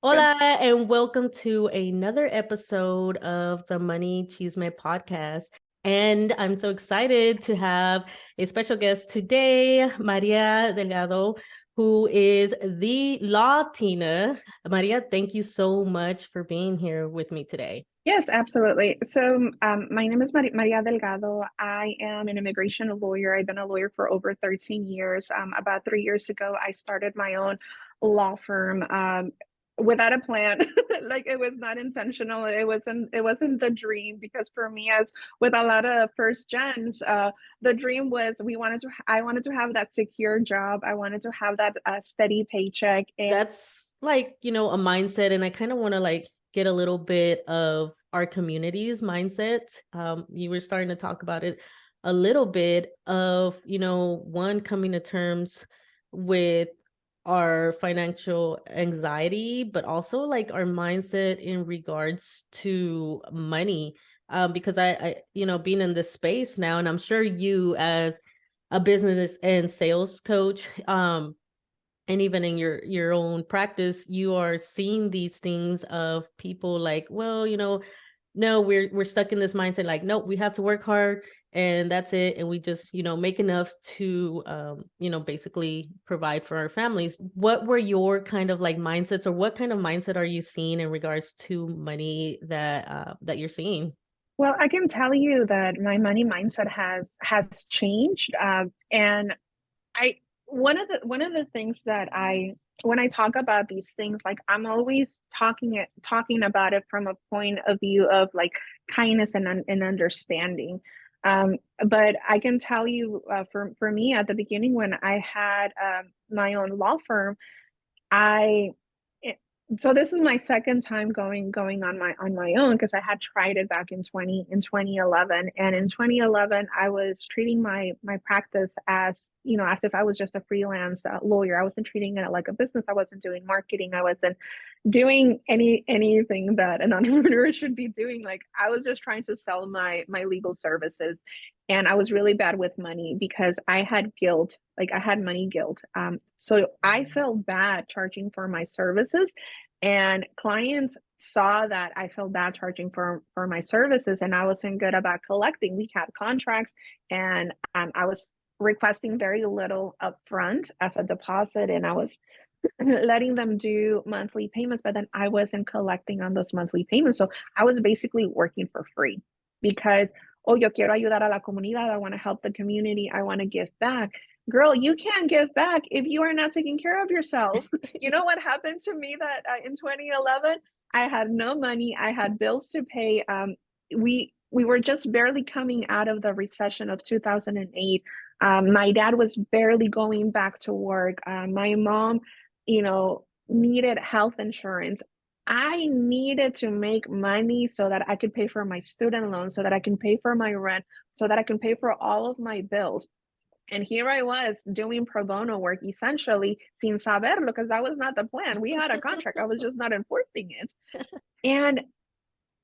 Good. Hola, and welcome to another episode of the Money Chisme podcast. And I'm so excited to have a special guest today, Maria Delgado, who is the Latina. Maria, thank you so much for being here with me today. Yes, absolutely. My name is Maria Delgado. I am an immigration lawyer. I've been a lawyer for over 13 years. About 3 years ago, I started my own law firm without a plan. Like it was not intentional. It wasn't the dream because for me, as with a lot of first gens, the dream was I wanted to have that secure job. I wanted to have that steady paycheck. And That's like, a mindset, and I kind of want to get a little bit of our community's mindset. You were starting to talk about it a little bit of, one coming to terms with our financial anxiety, but also like our mindset in regards to money. Because being in this space now, and I'm sure you as a business and sales coach, and even in your own practice, you are seeing these things of people like, well, no, we're stuck in this mindset, like, no, we have to work hard and that's it, and we just make enough to basically provide for our families. What were your kind of like mindsets, or what kind of mindset are you seeing in regards to money that you're seeing? well, I can tell you that my money mindset has changed. And I one of the things that I when I talk about these things, like I'm always talking about it from a point of view of like kindness and understanding. But I can tell you, for me at the beginning when I had my own law firm, I it, so this is my second time going on my own because I had tried it back in 2011, and in 2011 I was treating my practice as as if I was just a freelance lawyer. I wasn't treating it like a business. I wasn't doing marketing. I wasn't doing anything that an entrepreneur should be doing. Like I was just trying to sell my legal services, and I was really bad with money because I had guilt. Like I had money guilt. So I felt bad charging for my services, and clients saw that I felt bad charging for my services, and I wasn't good about collecting. We had contracts, and I was requesting very little upfront as a deposit, and I was letting them do monthly payments, but then I wasn't collecting on those monthly payments. So I was basically working for free because, oh, yo quiero ayudar a la comunidad. I want to help the community. I want to give back. Girl, you can't give back if you are not taking care of yourself. You know what happened to me that in 2011, I had no money. I had bills to pay. We were just barely coming out of the recession of 2008. My dad was barely going back to work. My mom needed health insurance. I needed to make money so that I could pay for my student loan, so that I can pay for my rent, so that I can pay for all of my bills. And here I was doing pro bono work, essentially sin saberlo, because that was not the plan. We had a contract. I was just not enforcing it. And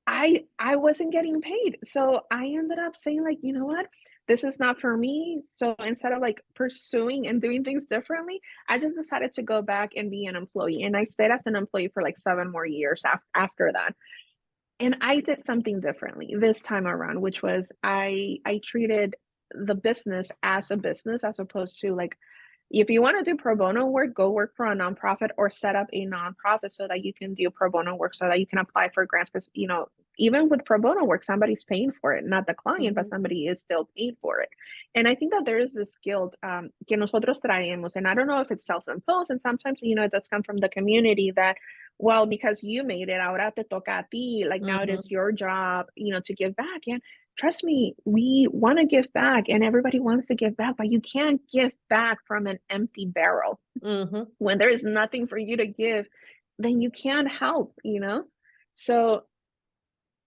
I wasn't getting paid. So I ended up saying, like, you know what? This is not for me. So instead of like pursuing and doing things differently, I just decided to go back and be an employee. And I stayed as an employee for like 7 more years after that. And I did something differently this time around, which was I treated the business as a business as opposed to like, if you want to do pro bono work, go work for a nonprofit or set up a nonprofit so that you can do pro bono work, so that you can apply for grants. Because, even with pro bono work, somebody's paying for it, not the client, but Mhm. somebody is still paying for it. And I think that there is this guilt que nosotros traemos. And I don't know if it's self imposed. And sometimes, it does come from the community that, well, because you made it, ahora te toca a ti. Like now it is Mhm. your job, to give back. And trust me, we want to give back and everybody wants to give back, but you can't give back from an empty barrel. Mhm. When there is nothing for you to give, then you can't help. So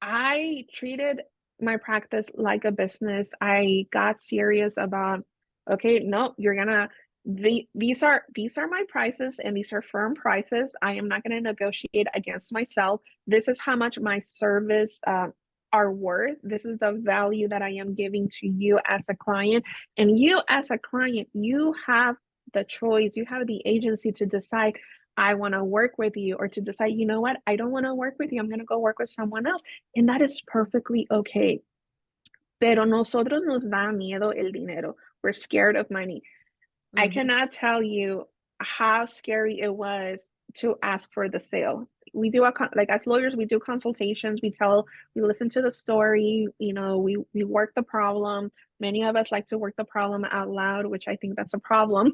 I treated my practice like a business. I got serious about, okay, no, these are my prices and these are firm prices. I am not going to negotiate against myself. This is how much my service are worth. This is the value that I am giving to you as a client. And you as a client, you have the choice, you have the agency to decide, I want to work with you, or to decide, you know what, I don't want to work with you, I'm going to go work with someone else. And that is perfectly okay. Pero nosotros nos da miedo el dinero. We're scared of money. I Mhm. cannot tell you how scary it was to ask for the sale. We do like as lawyers, we do consultations. We listen to the story. We work the problem. Many of us like to work the problem out loud, which I think that's a problem.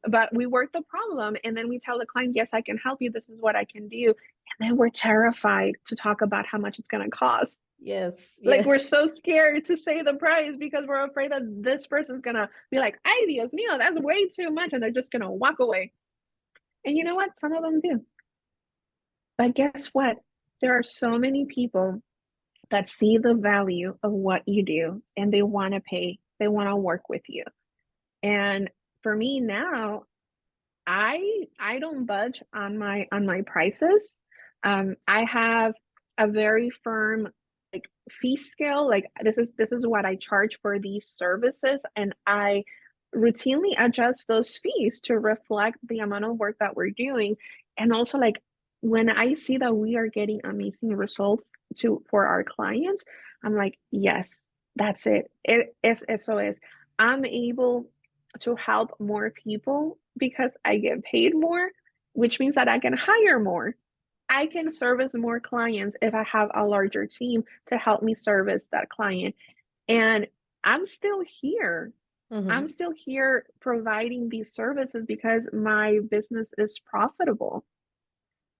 But we work the problem, and then we tell the client, "Yes, I can help you. This is what I can do." And then we're terrified to talk about how much it's going to cost. Yes, Like, we're yes. so scared to say the price because we're afraid that this person's gonna be like, "Ay, Dios mío, that's way too much," and they're just gonna walk away. And you know what? Some of them do. But guess what? There are so many people that see the value of what you do, and they want to pay. They want to work with you. And for me now, I don't budge on my prices. I have a very firm like fee scale. Like, this is what I charge for these services, and I routinely adjust those fees to reflect the amount of work that we're doing. And also, like, when I see that we are getting amazing results to for our clients, I'm like, yes, that's it. Eso es. I'm able to help more people because I get paid more, which means that I can hire more. I can service more clients if I have a larger team to help me service that client. And I'm still here. I'm Mhm. still here providing these services because my business is profitable.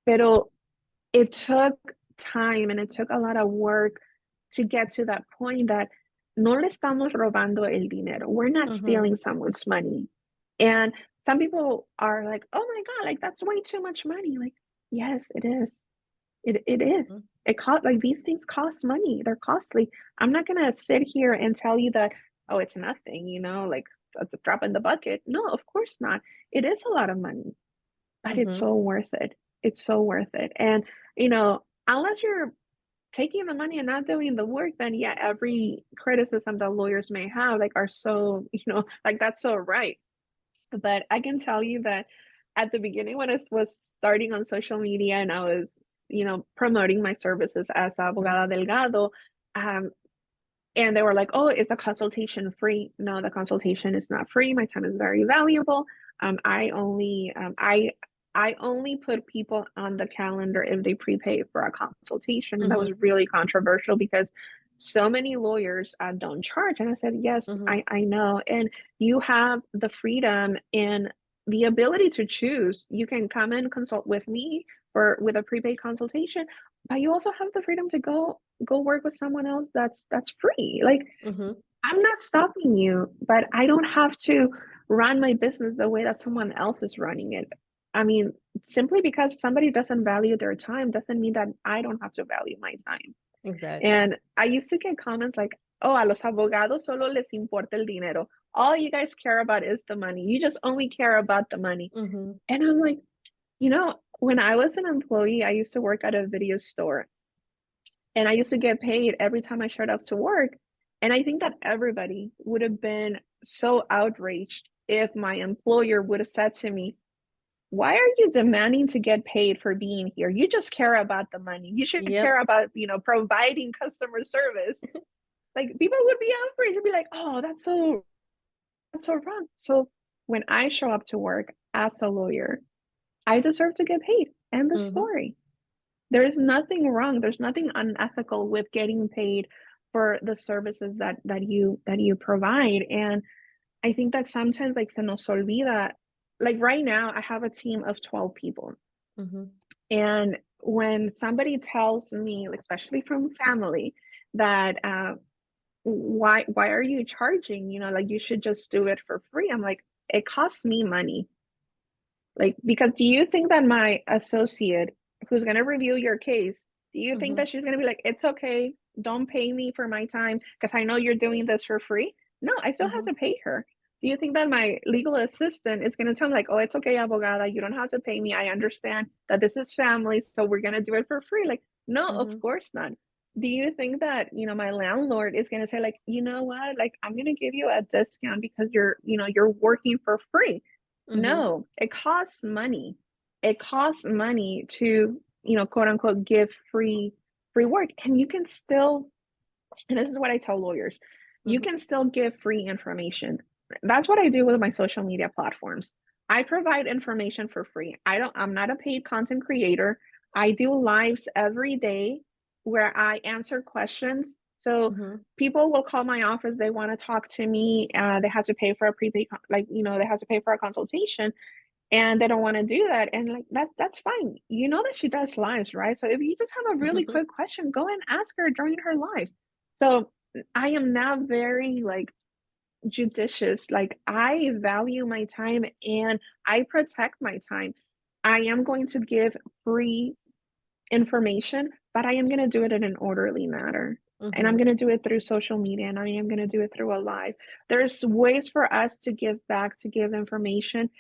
Pero it took time and it took a lot of work to get to that point that no le estamos robando el dinero. We're not Mhm. stealing someone's money. And some people are like, "Oh my God, like that's way too much money." Like, yes, it is. It is. Mhm. It cost, like, these things cost money. They're costly. I'm not gonna sit here and tell you that, oh, it's nothing, like a drop in the bucket. No, of course not. It is a lot of money, but it's Mhm. so worth it. It's so worth it. And unless you're taking the money and not doing the work, then yeah, every criticism that lawyers may have, like, are so, like, that's so right. But I can tell you that at the beginning, when I was starting on social media and I was, promoting my services as Mhm. abogada Delgado, um, and they were like, "Oh, is the consultation free?" No, the consultation is not free. My time is very valuable. I only put people on the calendar if they prepay for a consultation, and that was Mhm. really controversial because so many lawyers don't charge. And I said, "Yes, Mhm. I know." And you have the freedom and the ability to choose. You can come and consult with me for with a prepaid consultation, but you also have the freedom to go work with someone else that's free. Like, Mhm. I'm not stopping you, but I don't have to run my business the way that someone else is running it. I mean, simply because somebody doesn't value their time doesn't mean that I don't have to value my time. Exactly. And I used to get comments like, "Oh, a los abogados solo les importa el dinero. All you guys care about is the money. You just only care about the money." Mhm. And I'm like, when I was an employee, I used to work at a video store, and I used to get paid every time I showed up to work. And I think that everybody would have been so outraged if my employer would have said to me, "Why are you demanding to get paid for being here? You just care about the money. You should Yep. care about, providing customer service." Like, people would be outraged and be like, "Oh, that's so wrong." So when I show up to work as a lawyer, I deserve to get paid. End of Mhm. story. There is nothing wrong. There's nothing unethical with getting paid for the services that you provide. And I think that sometimes, like, se nos olvida. Like, right now, I have a team of 12 people. Mhm. And when somebody tells me, like, especially from family, that why are you charging? Like, you should just do it for free. I'm like, it costs me money. Like, because do you think that my associate who's going to review your case, do you think Mhm. that she's going to be like, "It's okay, don't pay me for my time because I know you're doing this for free"? No, I still have Mhm. to pay her. Do you think that my legal assistant is going to tell me like, "Oh, it's okay, abogada, you don't have to pay me. I understand that this is family, so we're going to do it for free"? Like, no, of Mhm. course not. Do you think that, my landlord is going to say like, "You know what? Like, I'm going to give you a discount because you're working for free"? Mhm. No, it costs money. it costs money to, quote unquote, give free work. And you can still, and this is what I tell lawyers, you Mm-hmm. can still give free information. That's what I do with my social media platforms. I provide information for free. I'm not a paid content creator. I do lives every day where I answer questions. So Mm-hmm. people will call my office, they want to talk to me, they have to pay for a prepaid, like, they have to pay for a consultation, and they don't want to do that, and like that's fine. You know that she does lives, right? So if you just have a really quick question, go and ask her during her lives. So I am now very like judicious. Like, I value my time and I protect my time. I am going to give free information, but I am going to do it in an orderly manner. And I'm Mm-hmm. going to do it through social media, and I am going to do it through a live. There's ways for us to give back, to give information,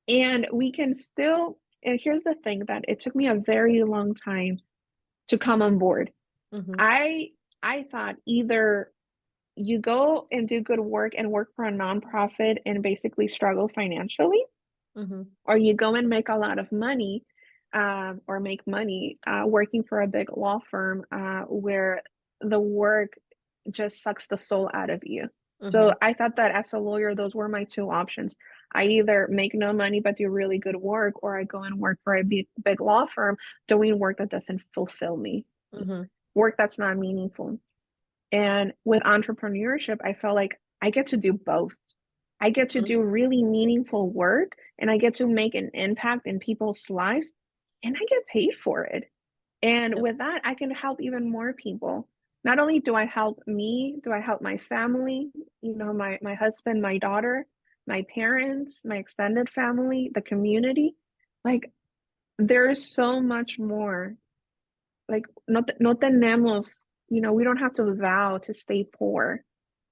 and we can still, and here's the thing, that it took me a very long time to come on board. Mm-hmm. I thought either you go and do good work and work for a nonprofit and basically struggle financially, Mm-hmm. or you go and make a lot of money, or make money working for a big law firm where the work just sucks the soul out of you. So Mm-hmm. I thought that as a lawyer, those were my two options. I either make no money but do really good work, or I go and work for a big law firm doing work that doesn't fulfill me, Mm-hmm. work that's not meaningful. And with entrepreneurship, I felt like I get to do both. I get to do really meaningful work, and I get to make an impact in people's lives, and I get paid for it. And Yep. with that, I can help even more people. Not only do I help me, do I help my family, my husband, my daughter, my parents, my extended family, the community. Like, there's so much more. Like, no tenemos, we don't have to vow to stay poor.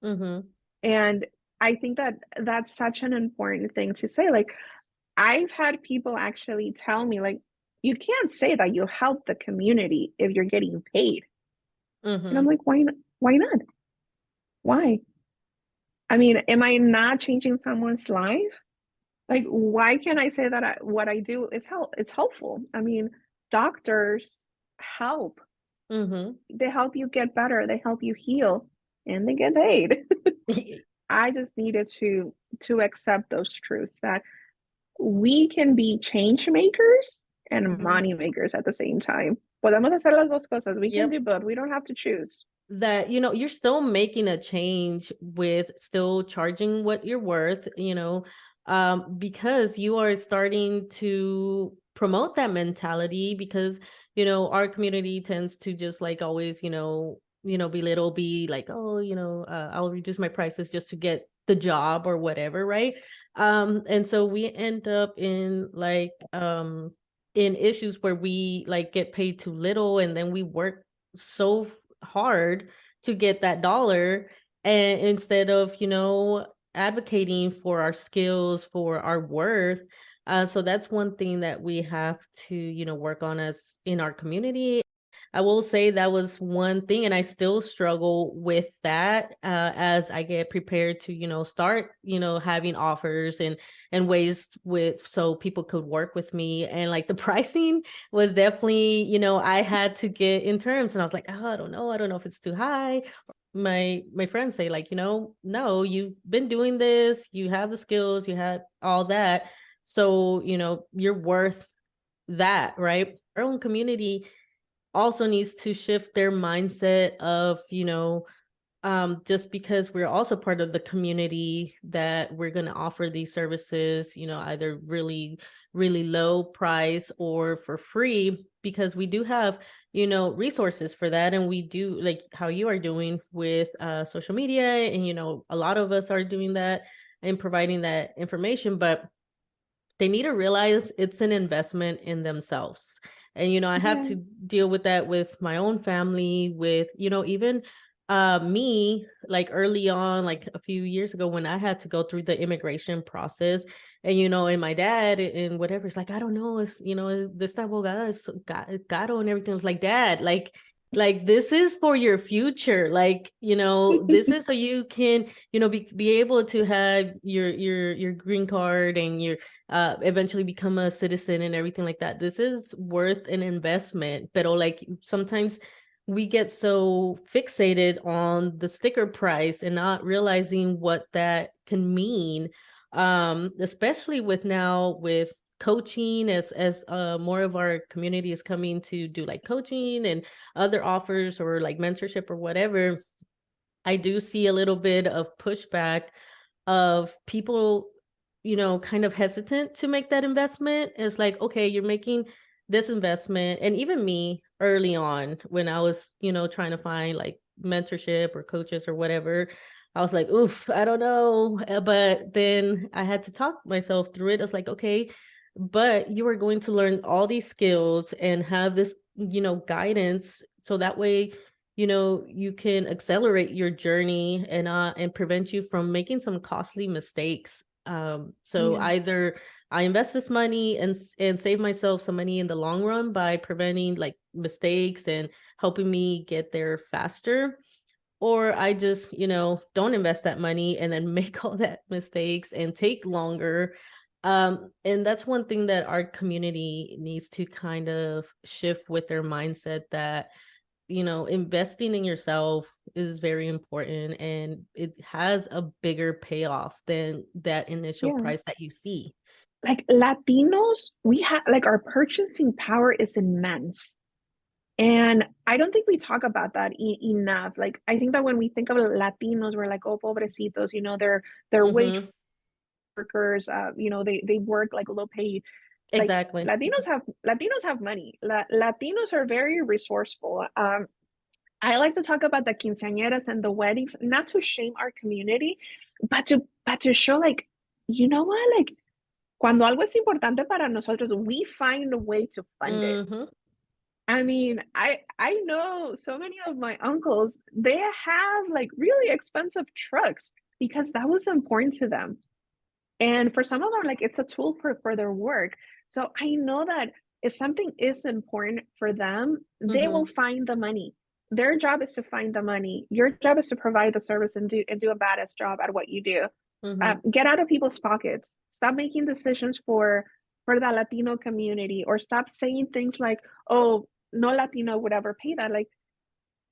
Mm-hmm. And I think that that's such an important thing to say. Like, I've had people actually tell me, like, you can't say that you help the community if you're getting paid. And I'm Mm-hmm. like, why not? Why? I mean, am I not changing someone's life? Like, why can't I say that what I do is it's helpful? I mean, doctors help. Mm-hmm. They help you get better, they help you heal, and they get paid. I just needed to accept those truths, that we can be change makers and Mm-hmm. money makers at the same time. Podemos hacer las dos cosas. We can Yep. do both. We don't have to choose. That, you're still making a change with still charging what you're worth, because you are starting to promote that mentality, because our community tends to just like always, belittle, be like, oh, I'll reduce my prices just to get the job or whatever, right? And so we end up in like in issues where we like get paid too little, and then we work so hard to get that dollar, and instead of advocating for our skills, for our worth. So that's one thing that we have to work on as in our community. I will say that was one thing, and I still struggle with that as I get prepared to start having offers and ways with so people could work with me. And like the pricing was definitely, I had to get in terms, and I was like, oh, I don't know if it's too high. My friends say, like, no, you've been doing this, you have the skills, you had all that, so you're worth that, right? Our own community also needs to shift their mindset of just because we're also part of the community, that we're going to offer these services, either really, really low price or for free, because we do have, resources for that. And we do, like how you are doing with social media, and, a lot of us are doing that and providing that information, but they need to realize it's an investment in themselves. And I have Yeah. to deal with that with my own family, with even me, like early on, like a few years ago, when I had to go through the immigration process. And and my dad and whatever, it's like, I don't know, it's this abogada is caro and everything. It's like, dad, like Like, this is for your future. Like, this is so you can, be able to have your green card and your eventually become a citizen and everything like that. This is worth an investment. But like sometimes we get so fixated on the sticker price and not realizing what that can mean. Especially with now with coaching, as more of our community is coming to do like coaching and other offers or like mentorship or whatever. I do see a little bit of pushback of people, kind of hesitant to make that investment. It's like, okay, you're making this investment. And even me early on, when I was, trying to find like mentorship or coaches or whatever, I was like, oof, I don't know. But then I had to talk myself through it. I was like, okay, but you are going to learn all these skills and have this, guidance. So that way, you can accelerate your journey and prevent you from making some costly mistakes. So Yeah, either I invest this money and save myself some money in the long run by preventing like mistakes and helping me get there faster, or I just, don't invest that money and then make all that mistakes and take longer. And that's one thing that our community needs to kind of shift with their mindset, that investing in yourself is very important and it has a bigger payoff than that initial yeah. price that you see. Like Latinos, we have like our purchasing power is immense. And I don't think we talk about that enough. Like I think that when we think of Latinos, we're like, oh, pobrecitos, they're wage Mm-hmm. workers. They work like low paid. Like Exactly. Latinos have money. Latinos are very resourceful. I like to talk about the quinceañeras and the weddings, not to shame our community, but to show like, you know what, like cuando algo es importante para nosotros, we find a way to fund it. Mm-hmm. I mean, I know so many of my uncles, they have like really expensive trucks because that was important to them. And for some of them, like it's a tool for their work. So I know that if something is important for them, they will Mm-hmm. find the money. Their job is to find the money. Your job is to provide the service and do a badass job at what you do. Mm-hmm. Get out of people's pockets. Stop making decisions for the Latino community, or stop saying things like, "Oh, no Latino would ever pay that." Like,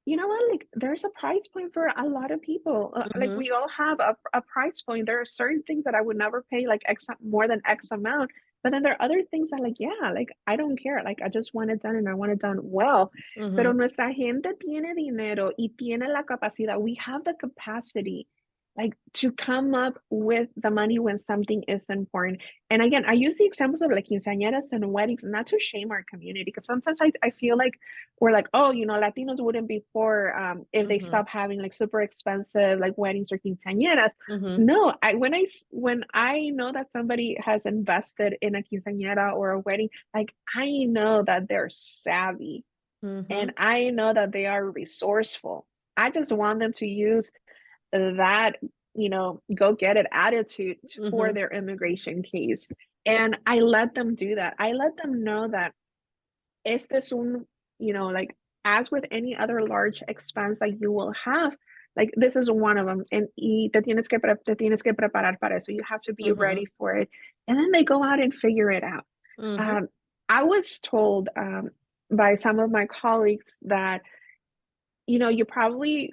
you know what? Like, there's a price point for a lot of people. Like, Mm-hmm. we all have a price point. There are certain things that I would never pay, like X more than X amount. But then there are other things that, like, yeah, like I don't care. Like, I just want it done and I want it done well. Pero Mm-hmm. nuestra gente tiene dinero y tiene la capacidad. We have the capacity, like, to come up with the money when something is important. And again, I use the examples of like quinceañeras and weddings, not to shame our community, because sometimes I feel like we're like, oh, Latinos wouldn't be poor if they Mm-hmm. stop having like super expensive like weddings or quinceañeras. Mm-hmm. No, when I know that somebody has invested in a quinceañera or a wedding, like I know that they're savvy Mm-hmm. and I know that they are resourceful. I just want them to use that, go get it attitude for Mm-hmm. their immigration case. And I let them do that. I let them know that este es un, like as with any other large expense that you will have, like this is one of them. And te tienes que preparar para eso. You have to be Mm-hmm. ready for it. And then they go out and figure it out. Mm-hmm. Um, I was told by some of my colleagues that you probably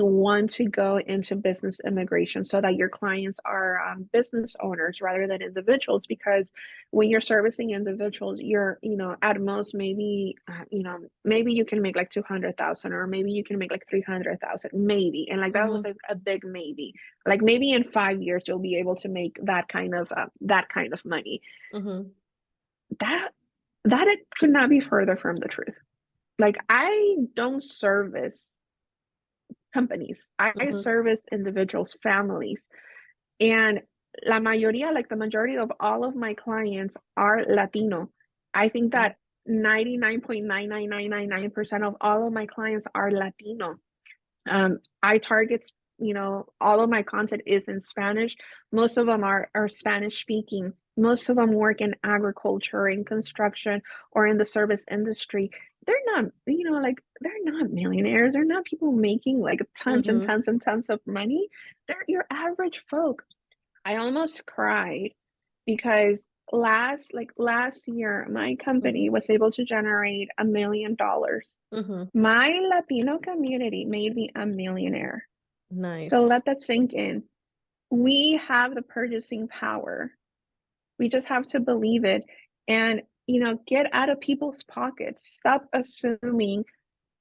want to go into business immigration so that your clients are business owners rather than individuals, because when you're servicing individuals, you're at most maybe you can make like 200,000, or maybe you can make like 300,000, maybe. And like that was Mm-hmm. a big maybe. Like maybe in 5 years you'll be able to make that kind of money. Mm-hmm. That it could not be further from the truth. Like I don't service companies. I Mm-hmm. service individuals, families, and the majority of all of my clients are Latino. I think that 99.99999% of all of my clients are Latino. I target, all of my content is in Spanish. Most of them are Spanish speaking. Most of them work in agriculture, in construction, or in the service industry. They're not, like they're not millionaires. They're not people making like tons and Mm-hmm. tons and tons of money. They're your average folk. I almost cried because last year my company was able to generate $1 million. Mm-hmm. My Latino community made me a millionaire. So Nice. let that sink in. We have the purchasing power. We just have to believe it and, get out of people's pockets. Stop assuming,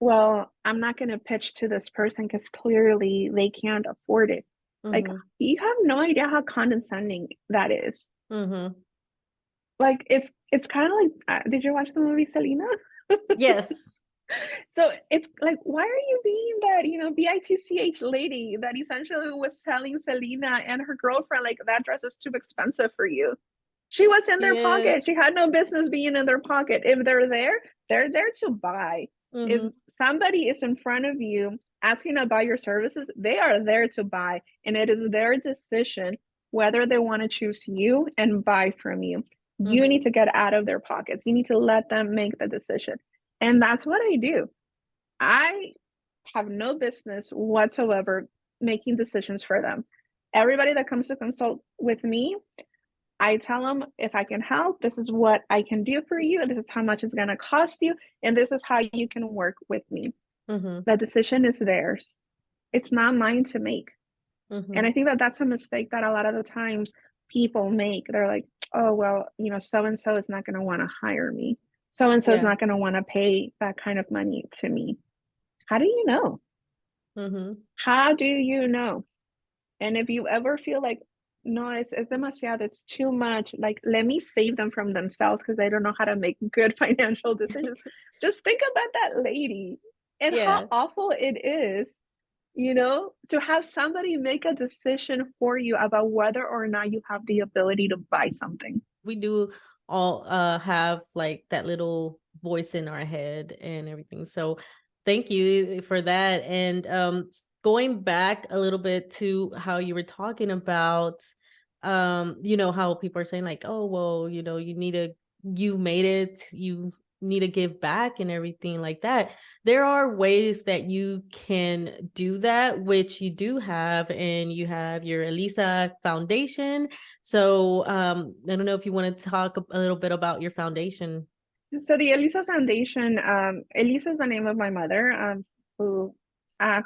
well, I'm not going to pitch to this person because clearly they can't afford it. Like, Mm-hmm. you have no idea how condescending that is. Mm-hmm. Like, it's kind of like, did you watch the movie Selena? Yes. So it's like, why are you being that, bitch lady that essentially was telling Selena and her girlfriend, like, that dress is too expensive for you? She was in their pocket. Yes. She had no business being in their pocket. If they're there to buy. If Mm-hmm. somebody is in front of you asking about your services, they are there to buy. And it is their decision whether they want to choose you and buy from you. You Mm-hmm. need to get out of their pockets. You need to let them make the decision. And that's what I do. I have no business whatsoever making decisions for them. Everybody that comes to consult with me, I tell them, if I can help, this is what I can do for you, and this is how much it's going to cost you, and this is how you can work with me. Mm-hmm. The decision is theirs. It's not mine to make. And Mm-hmm. I think that that's a mistake that a lot of the times people make. They're like, oh, well, so and so is not going to want to hire me. So and so is Yeah. not going to want to pay that kind of money to me. How do you know? Mm-hmm. How do you know? And if you ever feel like, no, it's demasiado, it's too much, like, let me save them from themselves because they don't know how to make good financial decisions. Just think about that lady and how Yeah. awful it is, to have somebody make a decision for you about whether or not you have the ability to buy something. We do all have like that little voice in our head and everything. So thank you for that. And going back a little bit to how you were talking about how people are saying like, oh well, you made it, you need to give back and everything like that. There are ways that you can do that, which you do have, and you have your Elisa Foundation. So I don't know if you want to talk a little bit about your foundation. So the Elisa Foundation, Elisa is the name of my mother, who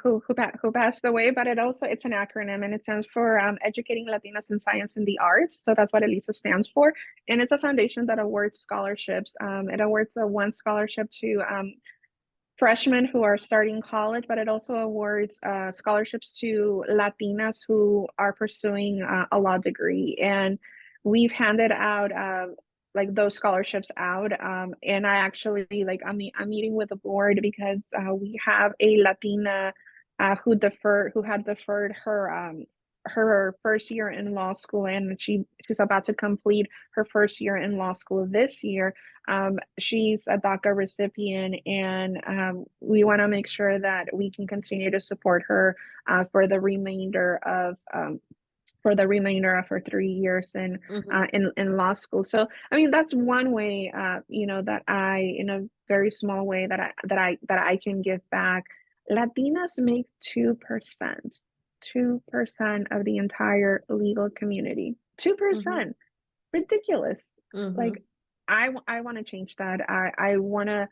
who passed away, but it's an acronym and it stands for Educating Latinas in Science and the Arts. So that's what Elisa stands for, and it's a foundation that awards scholarships. It awards a one scholarship to freshmen who are starting college, but it also awards scholarships to Latinas who are pursuing a law degree. And we've handed out like those scholarships out. And I actually I'm meeting with the board because we have a Latina who had deferred her first year in law school, and she's about to complete her first year in law school this year. She's a DACA recipient, and we want to make sure that we can continue to support her for the remainder of her 3 years Mm-hmm. in law school. So I mean that's one way, that I, in a very small way, that I can give back. Latinas make 2% of the entire legal community. Mm-hmm. 2%, ridiculous. Mm-hmm. Like, I want to change that. I want to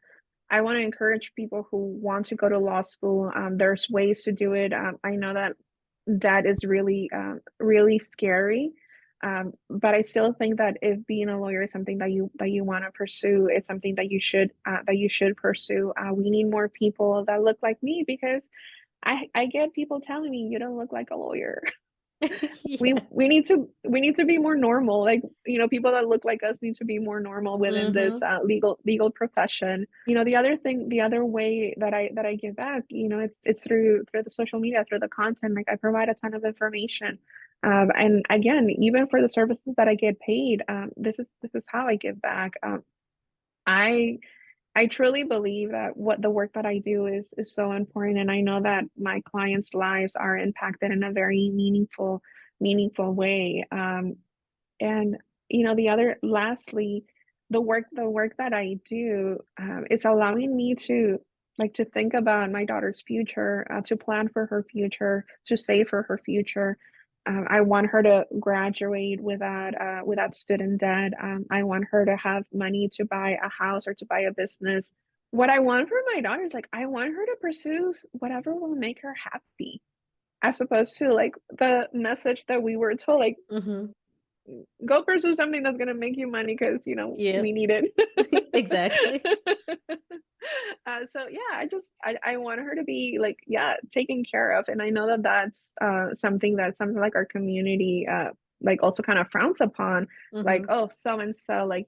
encourage people who want to go to law school. There's ways to do it. I know that that is really really scary. But I still think that if being a lawyer is something that you want to pursue, it's something that you should pursue. We need more people that look like me because I get people telling me you don't look like a lawyer. we Yeah. we need to we need to be more normal. Like, people that look like us need to be more normal within this Mm-hmm. legal profession. The other way that I give back, it's through the social media, through the content. Like, I provide a ton of information. And again, even for the services that I get paid, this is how I give back. I I truly believe that what the work that I do is so important, and I know that my clients' lives are impacted in a very meaningful way. And the other, lastly, the work that I do, it's allowing me to to think about my daughter's future, to plan for her future, to save for her future. I want her to graduate without student debt. I want her to have money to buy a house or to buy a business. What I want for my daughter is, like, I want her to pursue whatever will make her happy, as opposed to like the message that we were told, like, Mm-hmm. go pursue something that's gonna make you money because we Yep. need it. Exactly. So yeah, I want her to be, like, yeah, taken care of, and I know that that's something like our community like also kind of frowns upon, like, Mm-hmm. oh, so and so, like,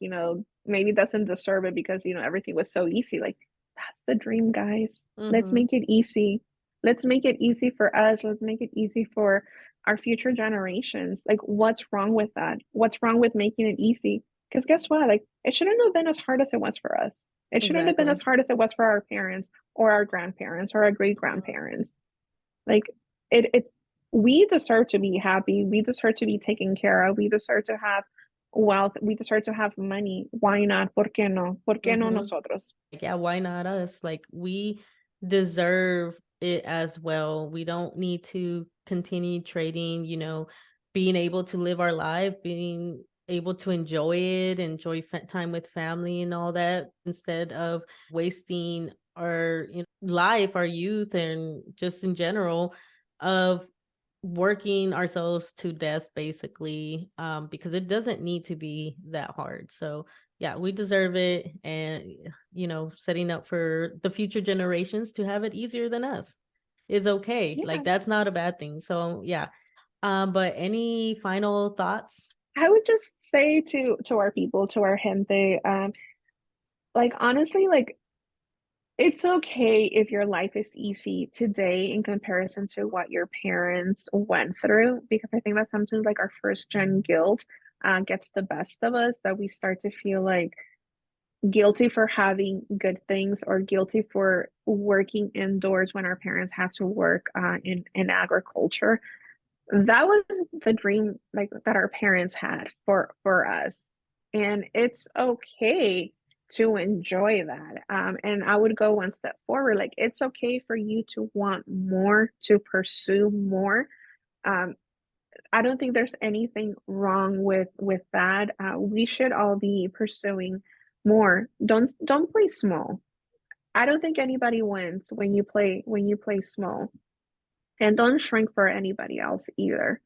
maybe doesn't deserve it because everything was so easy. Like, that's the dream, guys. Let's Mm-hmm. make it easy. Let's make it easy for us. Let's make it easy for our future generations. Like, what's wrong with that? What's wrong with making it easy? Because guess what? Like, it shouldn't have been as hard as it was for us. It shouldn't have been as Exactly. hard as it was for our parents or our grandparents or our great grandparents. Like, it we deserve to be happy. We deserve to be taken care of. We deserve to have wealth. We deserve to have money. Why not? ¿Por qué no? ¿Por qué no Mm-hmm. nosotros? Yeah, why not us? Like, we deserve it as well. We don't need to continue trading, being able to live our life, being able to enjoy it, enjoy time with family and all that, instead of wasting our life, our youth, and just in general of working ourselves to death, basically, because it doesn't need to be that hard. So yeah, we deserve it, and setting up for the future generations to have it easier than us is okay. Like, Yeah. that's not a bad thing. So yeah. But any final thoughts? I would just say to our people, to our gente, like, honestly, like, it's okay if your life is easy today in comparison to what your parents went through, because I think that sometimes, like, our first gen guilt gets the best of us, that we start to feel like guilty for having good things or guilty for working indoors when our parents have to work in agriculture. That was the dream, like, that our parents had for us, and it's okay to enjoy that. And I would go one step forward, like, it's okay for you to want more, to pursue more. um, I don't think there's anything wrong with that. We should all be pursuing more. Don't play small. I don't think anybody wins when you play small, and don't shrink for anybody else either.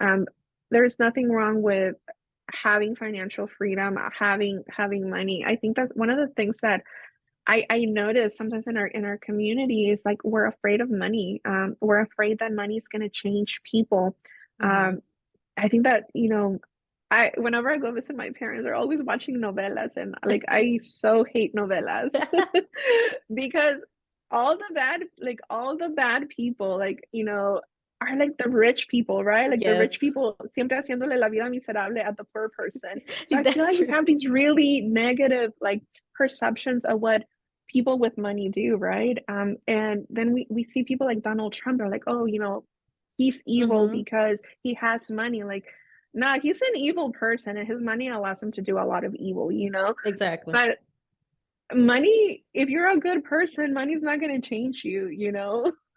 um, there's nothing wrong with having financial freedom, having money. I think that's one of the things that I notice sometimes in our community is, like, we're afraid of money. We're afraid that money is going to change people. Mm-hmm. I think that, I whenever I go visit my parents, they're always watching novelas, and, like, I so hate novelas because all the bad people, like, are like the rich people, right? Like, the rich Yes. people siempre haciéndole la vida miserable at the poor person. So I feel That's like we true. have these really negative, like, perceptions of what people with money do, right? And then we see people like Donald Trump are like, oh, he's evil Mm-hmm. because he has money. Like, nah, he's an evil person, and his money allows him to do a lot of evil. Exactly. But money, if you're a good person, money's not going to change you.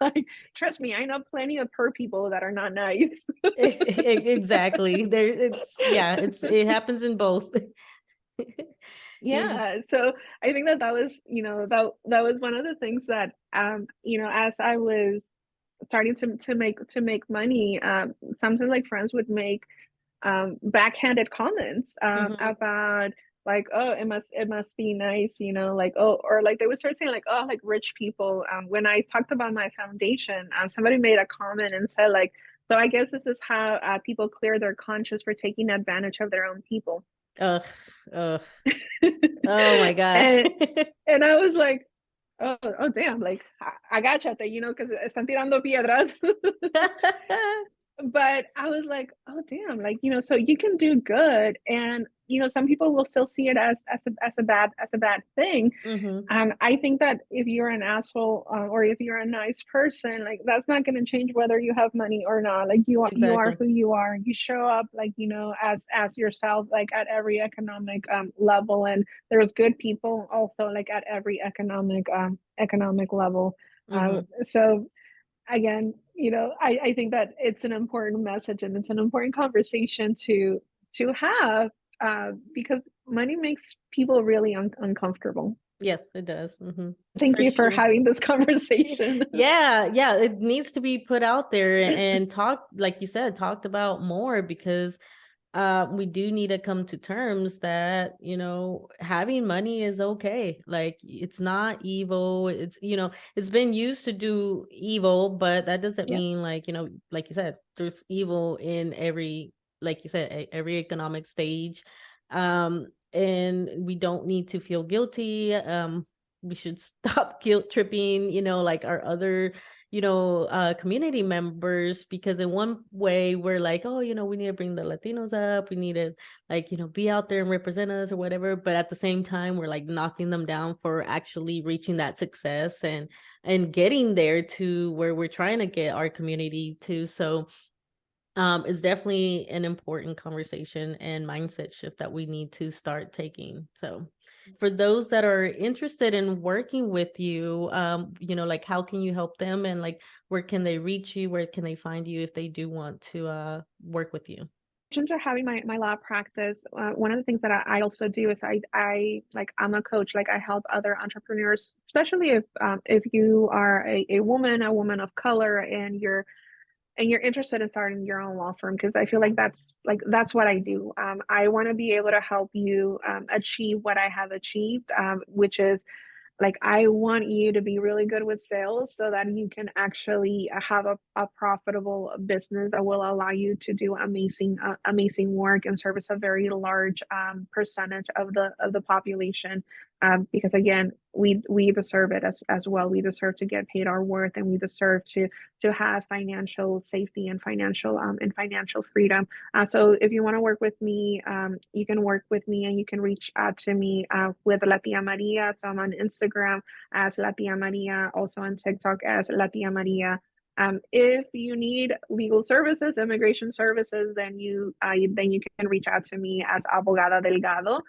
Like, trust me, I know plenty of poor people that are not nice. Exactly. It happens in both. You Yeah, so I think that was, that was one of the things that, as I was starting to make money, sometimes, like, friends would make backhanded comments Mhm. about, like, oh, it must be nice, like, oh, or like they would start saying, like, oh, like, rich people. When I talked about my foundation, somebody made a comment and said, like, so I guess this is how people clear their conscience for taking advantage of their own people. Ugh, ugh. Oh my God. and and I was like, oh, damn, like, agáchate, because están tirando piedras. but I was like, "Oh, damn," like, so you can do good, and, some people will still see it as a bad thing, Mm-hmm. and I think that if you're an asshole, or if you're a nice person, like, that's not gonna change whether you have money or not, like, you are Exactly. who you are, you show up, like, as yourself, like, at every economic, level, and there's good people also, like, at every economic level, Mm-hmm. so again, I think that it's an important message and it's an important conversation to have, because money makes people really uncomfortable. Yes, it does. Mm-hmm. Thank For you for sure. having this conversation. Yeah, yeah, it needs to be put out there and talk, like you said, talked about more, because we do need to come to terms that, having money is okay. Like, it's not evil. It's, it's been used to do evil, but that doesn't Yeah. mean, like, like you said, there's evil in every, like you said, every economic stage. And we don't need to feel guilty. We should stop guilt tripping, like our other, community members, because in one way we're like, oh, we need to bring the Latinos up, we need to, like, be out there and represent us or whatever, but at the same time we're like knocking them down for actually reaching that success and getting there to where we're trying to get our community to. So it's definitely an important conversation and mindset shift that we need to start taking. So for those that are interested in working with you, like, how can you help them, and like, where can they reach you? Where can they find you if they do want to work with you? To having my law practice, one of the things that I also do is I like I'm a coach. Like I help other entrepreneurs, especially if you are a woman of color, and you're interested in starting your own law firm, because I feel like that's what I do. I want to be able to help you achieve what I have achieved, which is like I want you to be really good with sales so that you can actually have a profitable business that will allow you to do amazing work and service a very large percentage of the population, because again we deserve it as well. We deserve to get paid our worth, and we deserve to have financial safety and financial freedom. So if you want to work with me, you can work with me and you can reach out to me with Latiamaria. So I'm on Instagram as Latiamaria, also on TikTok as Latiamaria. If you need legal services, immigration services, then you can reach out to me as Abogada Delgado,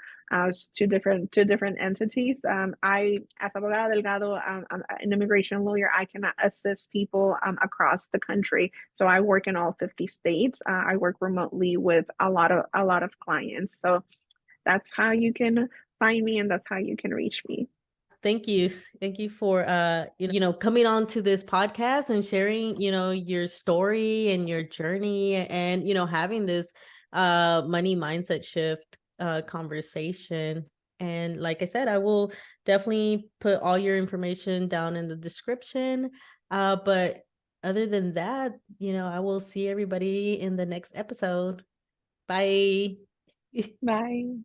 two different entities. I, as Abogada Delgado, I'm an immigration lawyer. I can assist people across the country. So I work in all 50 states. I work remotely with a lot of clients. So that's how you can find me, and that's how you can reach me. Thank you. Thank you for coming on to this podcast and sharing, your story and your journey, and having this money mindset shift conversation. And like I said, I will definitely put all your information down in the description. But other than that, I will see everybody in the next episode. Bye. Bye.